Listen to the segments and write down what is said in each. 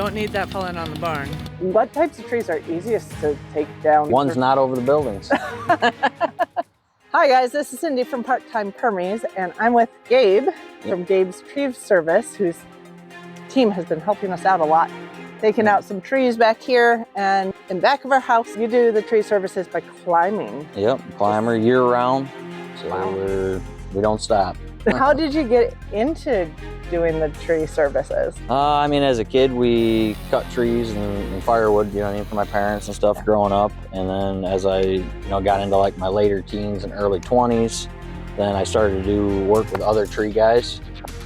Don't need that falling on the barn. What types of trees are easiest to take down? One's not over the buildings. Hi guys, this is Cindy from Part-Time Permies, and I'm with Gabe from Gabe's Tree Service, whose team has been helping us out a lot, taking out some trees back here, and in back of our house, you do the tree services by climbing. Yep, climber year round, so we don't stop. How did you get into doing the tree services? I mean, as a kid, we cut trees and firewood, you know what I mean, for my parents and stuff growing up. And then as I, got into like my later teens and early 20s, then I started to do work with other tree guys.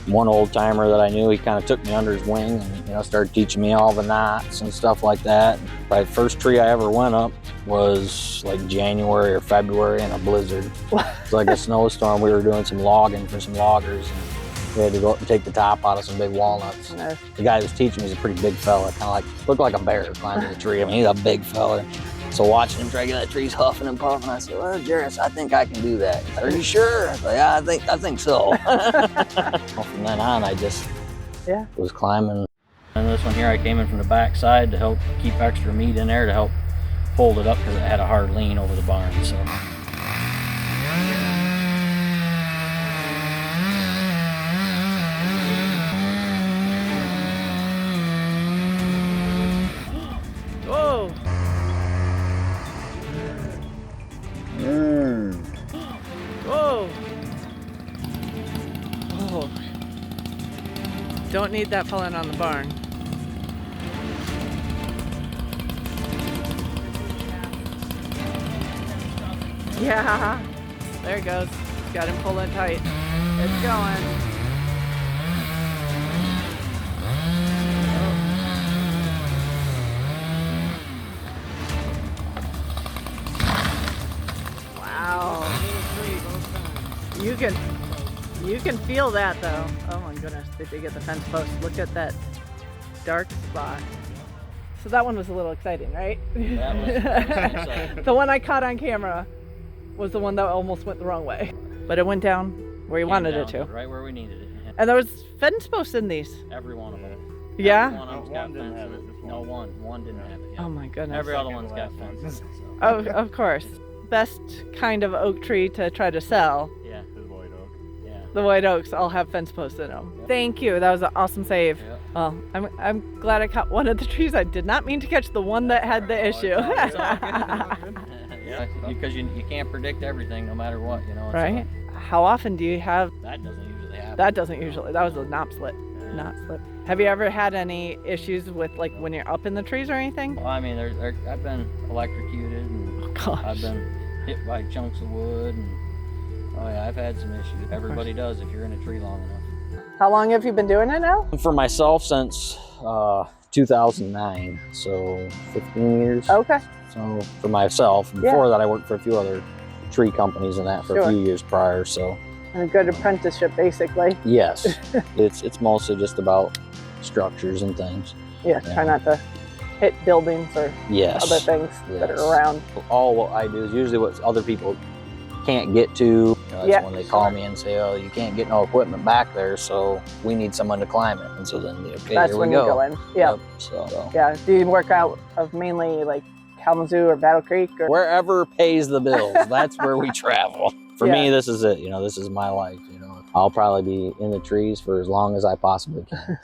One old timer that I knew, he kind of took me under his wing and, started teaching me all the knots and stuff like that. The first tree I ever went up was like January or February in a blizzard. It's like a snowstorm. We were doing some logging for some loggers, and we had to go up and take the top out of some big walnuts. Nice. The guy who was teaching me was a pretty big fella, kind of looked like a bear climbing the tree. I mean, he's a big fella. So watching him try to get that tree's huffing and puffing, I said, "Well, Jairus, I think I can do that." He said, "Are you sure?" I said, "Yeah, I think so." Well, from then on, I just was climbing. And this one here, I came in from the back side to help keep extra meat in there to help fold it up because it had a hard lean over the barn. So. Whoa! Whoa! Oh. Don't need that falling on the barn. Yeah, there it goes. Got him pulling tight. It's going. Wow. You can feel that though. Oh my goodness, did they get the fence post? Look at that dark spot. So that one was a little exciting, right? That was exciting. The one I caught on camera was the one that almost went the wrong way. But it went down where you wanted it to. Right where we needed it. And there was fence posts in these. Every one of them. Yeah? Every one of them's got fences. No, one didn't have it yet. Oh my goodness. Every other one's got fences. So. Oh, of course. Best kind of oak tree to try to sell. Yeah. The white oak. Yeah. The white oaks all have fence posts in them. Yep. Thank you. That was an awesome save. Yep. Well, I'm glad I caught one of the trees. I did not mean to catch the one that had the issue. Yeah, because you can't predict everything no matter what, It's right? How often do you have? That doesn't usually happen. That doesn't usually. That was a knot slip. Knot slip. Have you ever had any issues with like when you're up in the trees or anything? Well, I mean, I've been electrocuted and I've been hit by chunks of wood and I've had some issues. Everybody does if you're in a tree long enough. How long have you been doing it now? For myself since 2009, so 15 years. Okay. So for myself, before that I worked for a few other tree companies and that for a few years prior. So. And a good apprenticeship, basically. Yes, it's mostly just about structures and things. Yeah, try not to hit buildings or other things that are around. All what I do is usually what other people can't get to. That's when they call me and say, "Oh, you can't get no equipment back there, so we need someone to climb it." And so then, that's here when we you go. go in. Yep. So. Yeah. Do you work out of mainly like Kalamazoo or Battle Creek? Or? Wherever pays the bills, that's where we travel. For me, this is it. This is my life. I'll probably be in the trees for as long as I possibly can.